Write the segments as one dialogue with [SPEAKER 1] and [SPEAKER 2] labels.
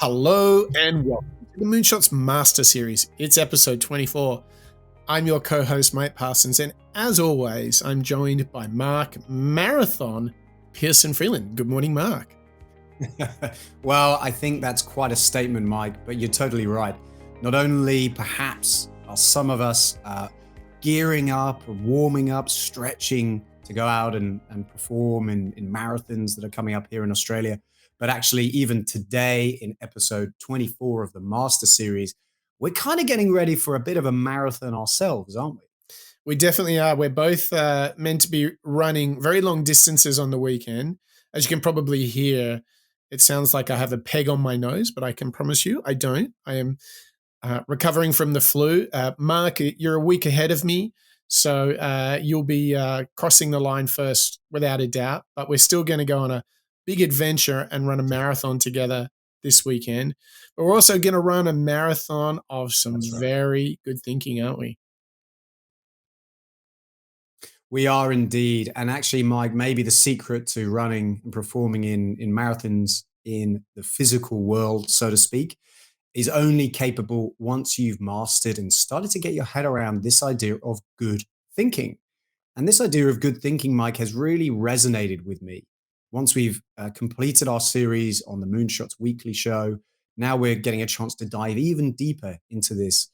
[SPEAKER 1] Hello and welcome to the Moonshots Master Series. It's episode 24. I'm your co-host, Mike Parsons, and as always, I'm joined by Mark Marathon Pearson Freeland. Good morning, Mark.
[SPEAKER 2] Well, I think that's quite a statement, Mike, but you're totally right. Not only perhaps are some of us gearing up, warming up, stretching to go out and perform in marathons that are coming up here in Australia, but actually even today in episode 24 of the Master Series, we're kind of getting ready for a bit of a marathon ourselves, aren't we?
[SPEAKER 1] We definitely are. We're both meant to be running very long distances on the weekend. As you can probably hear, it sounds like I have a peg on my nose, but I can promise you I don't. I am recovering from the flu. Mark, you're a week ahead of me, so you'll be crossing the line first without a doubt, but we're still going to go on a big adventure and run a marathon together this weekend. But we're also going to run a marathon of some very good thinking, aren't we?
[SPEAKER 2] We are indeed. And actually, Mike, maybe the secret to running and performing in marathons in the physical world, so to speak, is only capable once you've mastered and started to get your head around this idea of good thinking. And this idea of good thinking, Mike, has really resonated with me. Once we've completed our series on the Moonshots Weekly show, now we're getting a chance to dive even deeper into this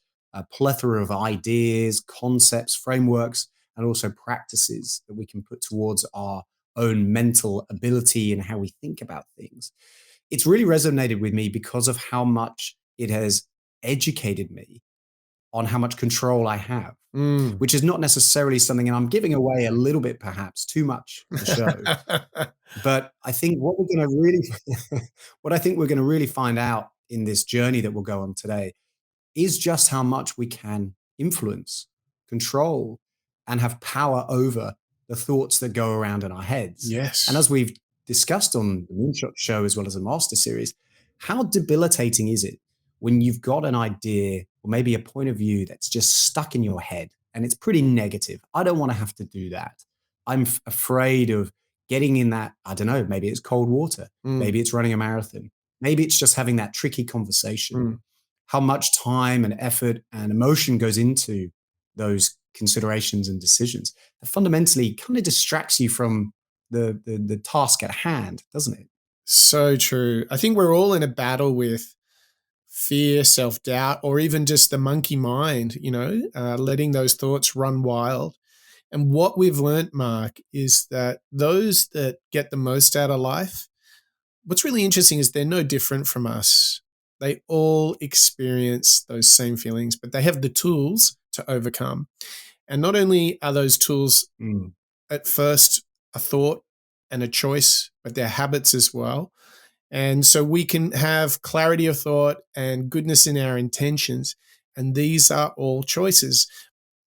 [SPEAKER 2] plethora of ideas, concepts, frameworks, and also practices that we can put towards our own mental ability and how we think about things. It's really resonated with me because of how much it has educated me on how much control I have, which is not necessarily something, and I'm giving away a little bit, perhaps too much of the show. But I think what we're going to really, what I think we're going to really find out in this journey that we'll go on today is just how much we can influence, control, and have power over the thoughts that go around in our heads.
[SPEAKER 1] Yes.
[SPEAKER 2] And as we've discussed on the Moonshot show, as well as the Master Series, how debilitating is it when you've got an idea or maybe a point of view that's just stuck in your head and it's pretty negative? I don't want to have to do that. I'm afraid of getting in that, I don't know, maybe it's cold water, maybe it's running a marathon, maybe it's just having that tricky conversation. How much time and effort and emotion goes into those considerations and decisions that fundamentally kind of distracts you from the task at hand, doesn't it?
[SPEAKER 1] So true. I think we're all in a battle with fear, self-doubt, or even just the monkey mind, letting those thoughts run wild. And what we've learned, Mark, is that those that get the most out of life, what's really interesting is they're no different from us. They all experience those same feelings, but they have the tools to overcome. And not only are those tools at first a thought and a choice, but they're habits as well. And so we can have clarity of thought and goodness in our intentions. And these are all choices.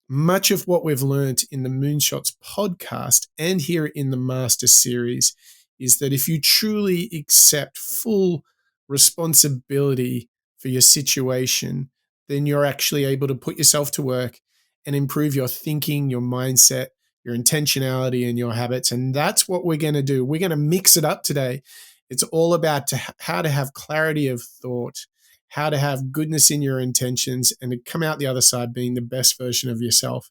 [SPEAKER 1] Much of what we've learned in the Moonshots podcast and here in the Master Series is that if you truly accept full responsibility for your situation, then you're actually able to put yourself to work and improve your thinking, your mindset, your intentionality, and your habits. And that's what we're going to do. We're going to mix it up today. It's all about how to have clarity of thought, how to have goodness in your intentions, and to come out the other side being the best version of yourself.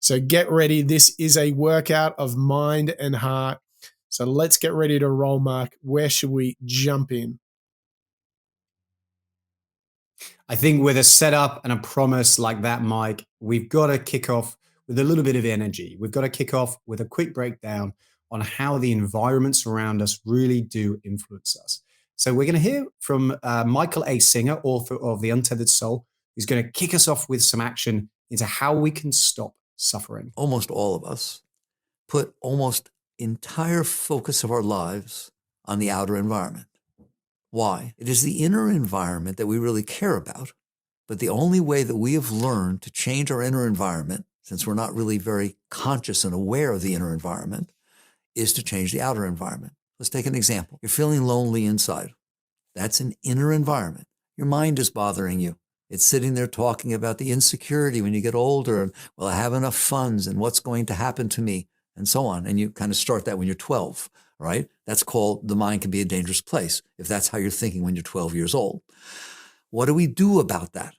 [SPEAKER 1] So get ready. This is a workout of mind and heart. So let's get ready to roll, Mark. Where should we jump in?
[SPEAKER 2] I think with a setup and a promise like that, Mike, we've got to kick off with a little bit of energy. We've got to kick off with a quick breakdown on how the environments around us really do influence us. So we're going to hear from Michael A. Singer, author of The Untethered Soul, who's going to kick us off with some action into how we can stop suffering.
[SPEAKER 3] Almost all of us put almost entire focus of our lives on the outer environment. Why? It is the inner environment that we really care about, but the only way that we have learned to change our inner environment, since we're not really very conscious and aware of the inner environment, is to change the outer environment. Let's take an example. You're feeling lonely inside. That's an inner environment. Your mind is bothering you. It's sitting there talking about the insecurity when you get older and, will I have enough funds and what's going to happen to me and so on. And you kind of start that when you're 12. right? That's called the mind can be a dangerous place if that's how you're thinking when you're 12 years old. What do we do about that?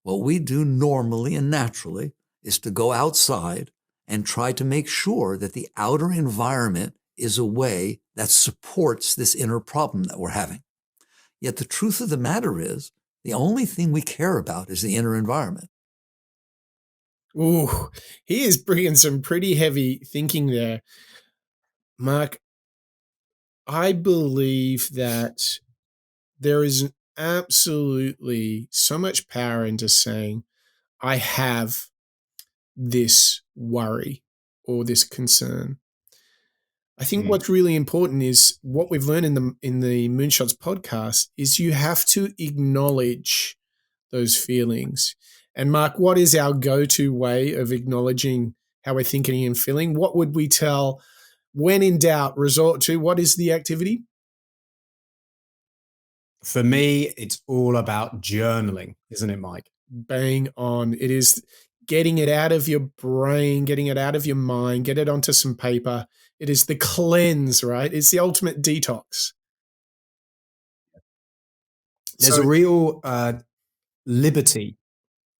[SPEAKER 3] What we do normally and naturally is to go outside and try to make sure that the outer environment is a way that supports this inner problem that we're having. Yet the truth of the matter is, the only thing we care about is the inner environment.
[SPEAKER 1] Ooh, he is bringing some pretty heavy thinking there. Mark, I believe that there is absolutely so much power into saying, I have this worry or this concern. I think
[SPEAKER 2] Mm.
[SPEAKER 1] what's really important is what we've learned in the Moonshots podcast is you have to acknowledge those feelings. And Mark, what is our go-to way of acknowledging how we're thinking and feeling? What would we tell when in doubt, resort to? What is the activity?
[SPEAKER 2] For me, it's all about journaling, isn't it, Mike?
[SPEAKER 1] Bang on. It is getting it out of your brain, getting it out of your mind, get it onto some paper. It is the cleanse, right? It's the ultimate detox.
[SPEAKER 2] There's
[SPEAKER 1] So,
[SPEAKER 2] a real liberty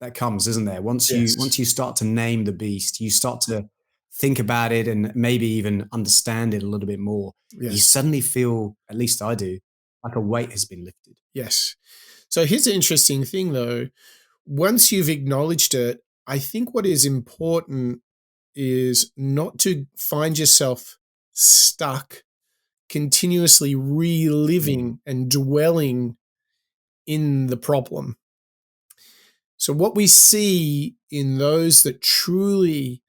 [SPEAKER 2] that comes, isn't there?
[SPEAKER 1] yes,
[SPEAKER 2] Once you start to name the beast, you start to think about it and maybe even understand it a little bit more. You
[SPEAKER 1] yes,
[SPEAKER 2] suddenly feel, at least I do, like a weight has been lifted.
[SPEAKER 1] yes. So here's an interesting thing though. Once you've acknowledged it, I think what is important is not to find yourself stuck continuously
[SPEAKER 2] Mm.
[SPEAKER 1] reliving and dwelling in the problem. So, what we see in those that truly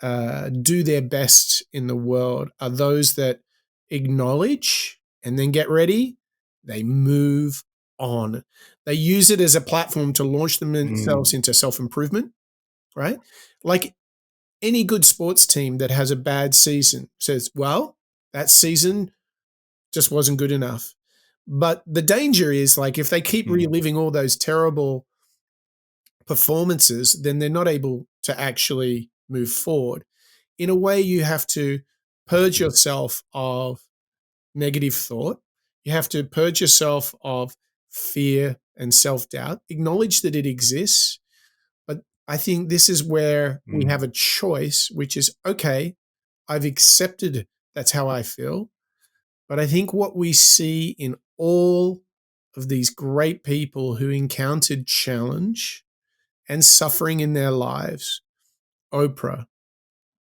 [SPEAKER 1] do their best in the world are those that acknowledge and then get ready, they move on. They use it as a platform to launch themselves
[SPEAKER 2] Mm.
[SPEAKER 1] into self improvement, right? Like any good sports team that has a bad season says, well, that season just wasn't good enough. But the danger is like if they keep
[SPEAKER 2] Mm.
[SPEAKER 1] reliving all those terrible performances, then they're not able to actually move forward. In a way, you have to purge
[SPEAKER 2] Mm.
[SPEAKER 1] yourself of negative thought. You have to purge yourself of fear and self doubt, acknowledge that it exists. But I think this is where we
[SPEAKER 2] Mm.
[SPEAKER 1] have a choice, which is okay, I've accepted that's how I feel. But I think what we see in all of these great people who encountered challenge and suffering in their lives, Oprah,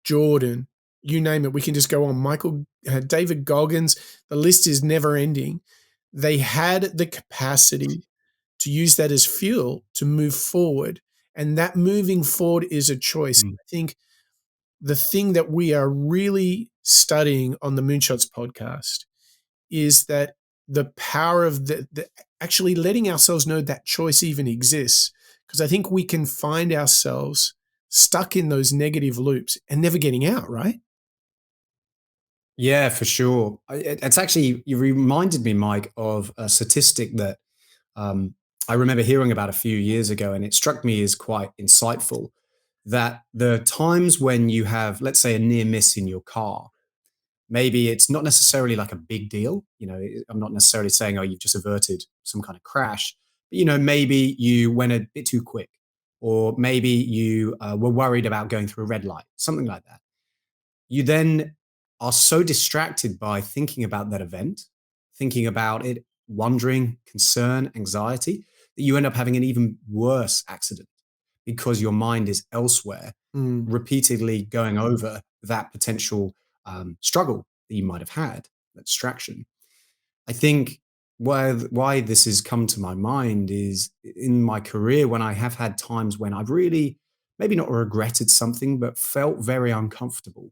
[SPEAKER 1] Jordan, you name it, we can just go on. David Goggins, the list is never ending. They had the capacity to use that as fuel to move forward. And that moving forward is a choice.
[SPEAKER 2] Mm.
[SPEAKER 1] I think the thing that we are really studying on the Moonshots podcast is that the power of the actually letting ourselves know that choice even exists. Because I think we can find ourselves stuck in those negative loops and never getting out, right?
[SPEAKER 2] Yeah, for sure. It's actually, you reminded me, Mike, of a statistic that um, I remember hearing about a few years ago, and it struck me as quite insightful that the times when you have, let's say, a near miss in your car, maybe it's not necessarily like a big deal. I'm not necessarily saying, oh, you've just averted some kind of crash. But, maybe you went a bit too quick, or maybe you were worried about going through a red light, something like that. You then are so distracted by thinking about that event, thinking about it, wondering, concern, anxiety, that you end up having an even worse accident because your mind is elsewhere,
[SPEAKER 1] Mm,
[SPEAKER 2] repeatedly going over that potential struggle that you might have had, that distraction. I think why this has come to my mind is in my career when I have had times when I've really maybe not regretted something, but felt very uncomfortable.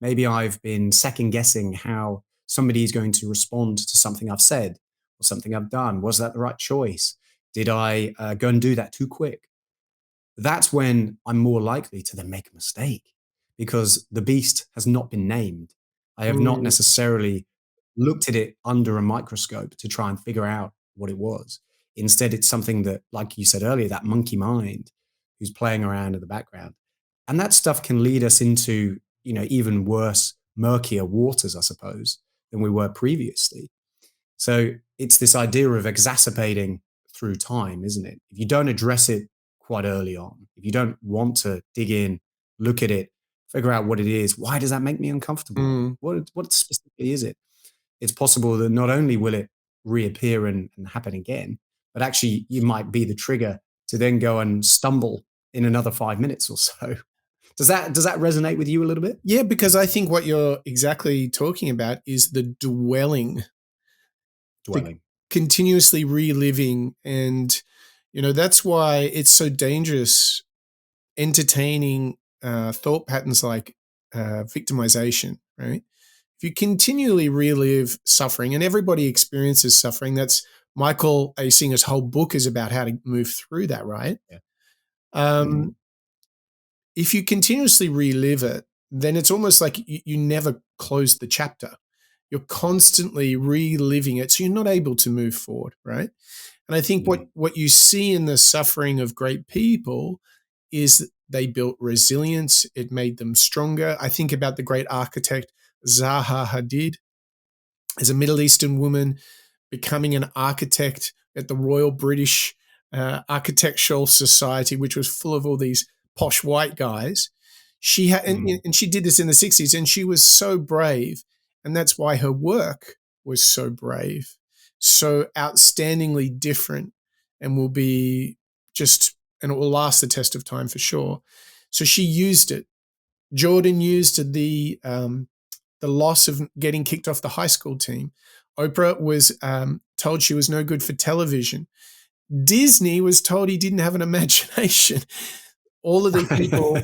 [SPEAKER 2] Maybe I've been second guessing how somebody is going to respond to something I've said or something I've done. Was that the right choice? Did I go and do that too quick? That's when I'm more likely to then make a mistake because the beast has not been named. I have not
[SPEAKER 1] mm,
[SPEAKER 2] necessarily looked at it under a microscope to try and figure out what it was. Instead, it's something that, like you said earlier, that monkey mind who's playing around in the background. And that stuff can lead us into, even worse, murkier waters, I suppose. than we were previously. So it's this idea of exacerbating through time, isn't it? If you don't address it quite early on, if you don't want to dig in, look at it, figure out what it is, why does that make me uncomfortable?
[SPEAKER 1] Mm.
[SPEAKER 2] What specifically is it? It's possible that not only will it reappear and happen again, but actually you might be the trigger to then go and stumble in another 5 minutes or so. Does that resonate with you a little bit?
[SPEAKER 1] Yeah, because I think what you're exactly talking about is the dwelling, the
[SPEAKER 2] Dwelling.
[SPEAKER 1] continuously reliving. And, that's why it's so dangerous entertaining thought patterns like victimization, right? If you continually relive suffering, and everybody experiences suffering, that's Michael A. Singer's whole book is about how to move through that, right?
[SPEAKER 2] Yeah.
[SPEAKER 1] Um, if you continuously relive it, then it's almost like you never close the chapter. You're constantly reliving it, so you're not able to move forward, right? And I think what you see in the suffering of great people is they built resilience. It made them stronger. I think about the great architect Zaha Hadid as a Middle Eastern woman becoming an architect at the Royal British Architectural Society, which was full of all these posh white guys. She had, and she did this in the 60s, and she was so brave. And that's why her work was so brave, so outstandingly different, and will be and it will last the test of time for sure. So she used it. Jordan used the loss of getting kicked off the high school team. Oprah was told she was no good for television. Disney was told he didn't have an imagination. All of these people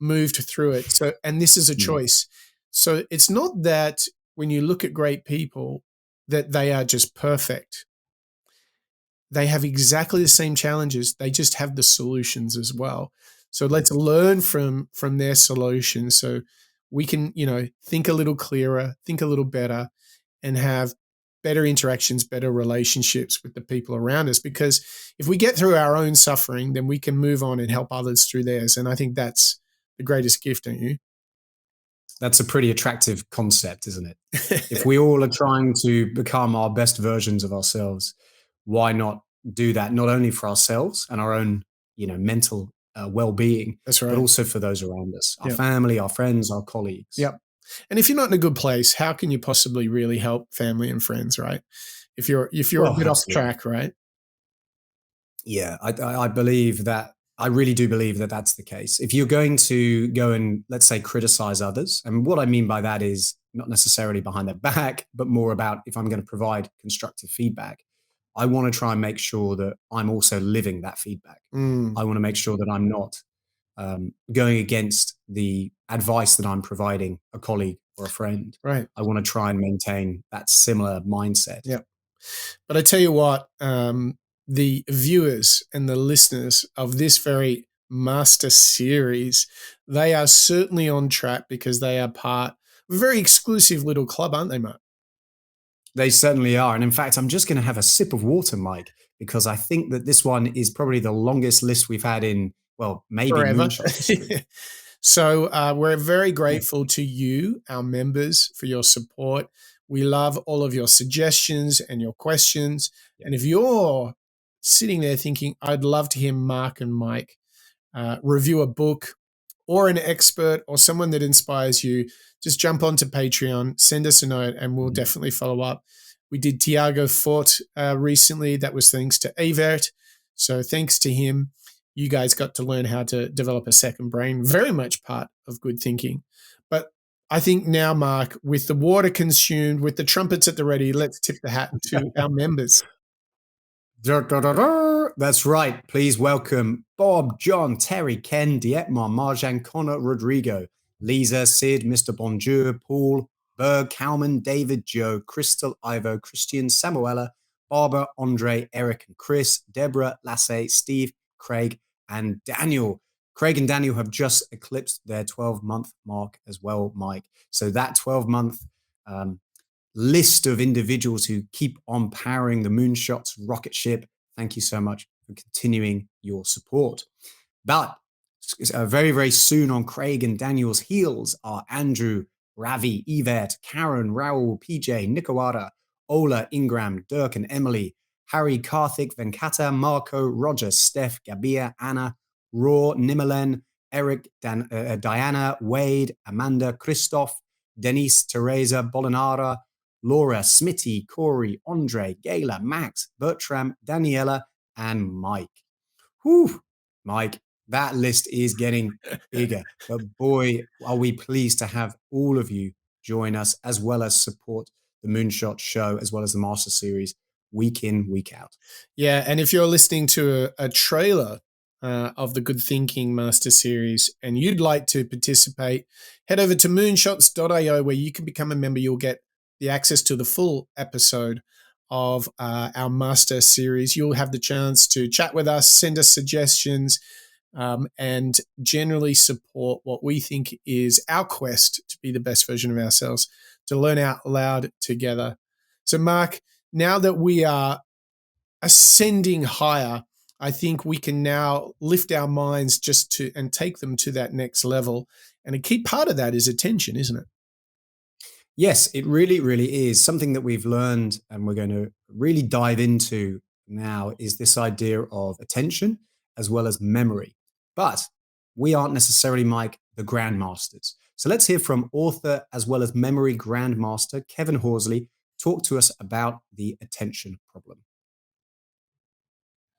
[SPEAKER 1] moved through it. So, and this is a choice. So it's not that when you look at great people that they are just perfect. They have exactly the same challenges. They just have the solutions as well. So let's learn from their solutions so we can, think a little clearer, think a little better, and have better interactions, better relationships with the people around us. Because if we get through our own suffering, then we can move on and help others through theirs. And I think that's the greatest gift, don't you?
[SPEAKER 2] That's a pretty attractive concept, isn't it? If we all are trying to become our best versions of ourselves, why not do that not only for ourselves and our own, mental well-being,
[SPEAKER 1] That's
[SPEAKER 2] but
[SPEAKER 1] right.
[SPEAKER 2] also for those around us, our
[SPEAKER 1] Yep.
[SPEAKER 2] family, our friends, our colleagues.
[SPEAKER 1] Yep. And if you're not in a good place, how can you possibly really help family and friends, right? If you're a
[SPEAKER 2] Well,
[SPEAKER 1] bit off
[SPEAKER 2] absolutely.
[SPEAKER 1] track, right?
[SPEAKER 2] Yeah, I believe that. I really do believe that that's the case. If you're going to go and, let's say, criticize others, and what I mean by that is not necessarily behind their back, but more about if I'm going to provide constructive feedback, I want to try and make sure that I'm also living that feedback.
[SPEAKER 1] Mm,
[SPEAKER 2] I want to make sure that I'm not going against the advice that I'm providing a colleague or a friend.
[SPEAKER 1] right.
[SPEAKER 2] I want to try and maintain that similar mindset.
[SPEAKER 1] Yeah. But I tell you what, the viewers and the listeners of this very master series, they are certainly on track because they are part of a very exclusive little club, aren't they, Mark?
[SPEAKER 2] They certainly are. And in fact, I'm just going to have a sip of water, Mike, because I think that this one is probably the longest list we've had in, well, maybe
[SPEAKER 1] Forever.
[SPEAKER 2] Moonshot history.
[SPEAKER 1] So we're very grateful to you, our members, for your support. We love all of your suggestions and your questions.
[SPEAKER 2] Yeah.
[SPEAKER 1] And if you're sitting there thinking, I'd love to hear Mark and Mike review a book or an expert or someone that inspires you, just jump onto Patreon, send us a note, and we'll definitely follow up. We did Tiago Fort recently. That was thanks to Avert. So thanks to him, you guys got to learn how to develop a second brain, very much part of good thinking. But I think now, Mark, with the water consumed, with the trumpets at the ready, let's tip the hat to our members.
[SPEAKER 2] That's right. Please welcome Bob, John, Terry, Ken, Dietmar, Marjan, Connor, Rodrigo, Lisa, Sid, Mr. Bonjour, Paul, Berg, Kalman, David, Joe, Crystal, Ivo, Christian, Samuela, Barbara, Andre, Eric, and Chris, Deborah, Lasse, Steve, Craig, and Daniel. Craig and Daniel have just eclipsed their 12-month mark as well, Mike. So that 12-month list of individuals who keep on powering the Moonshot's rocket ship, thank you so much for continuing your support. But very, very soon on Craig and Daniel's heels are Andrew, Ravi, Yvette, Karen, Raul, PJ, Nikawada, Ola, Ingram, Dirk and Emily, Harry, Karthik, Venkata, Marco, Roger, Steph, Gabia, Anna, Raw, Nimalen, Eric, Diana, Wade, Amanda, Christoph, Denise, Teresa, Bolinara, Laura, Smitty, Corey, Andre, Gayla, Max, Bertram, Daniela, and Mike. Whew, Mike, that list is getting bigger. But boy, are we pleased to have all of you join us as well as support the Moonshot Show as well as the Master Series week in, week out.
[SPEAKER 1] Yeah, and if you're listening to a trailer of the Good Thinking Master Series and you'd like to participate, head over to moonshots.io where you can become a member. You'll get the access to the full episode of our Master Series. You'll have the chance to chat with us, send us suggestions, and generally support what we think is our quest to be the best version of ourselves, to learn out loud together. So, Mark, now that we are ascending higher, I think we can now lift our minds and take them to that next level. And a key part of that is attention, isn't it?
[SPEAKER 2] Yes, it really, really is. Something that we've learned and we're going to really dive into now is this idea of attention as well as memory. But we aren't necessarily, Mike, the grandmasters. So let's hear from author as well as memory grandmaster Kevin Horsley talk to us about the attention problem.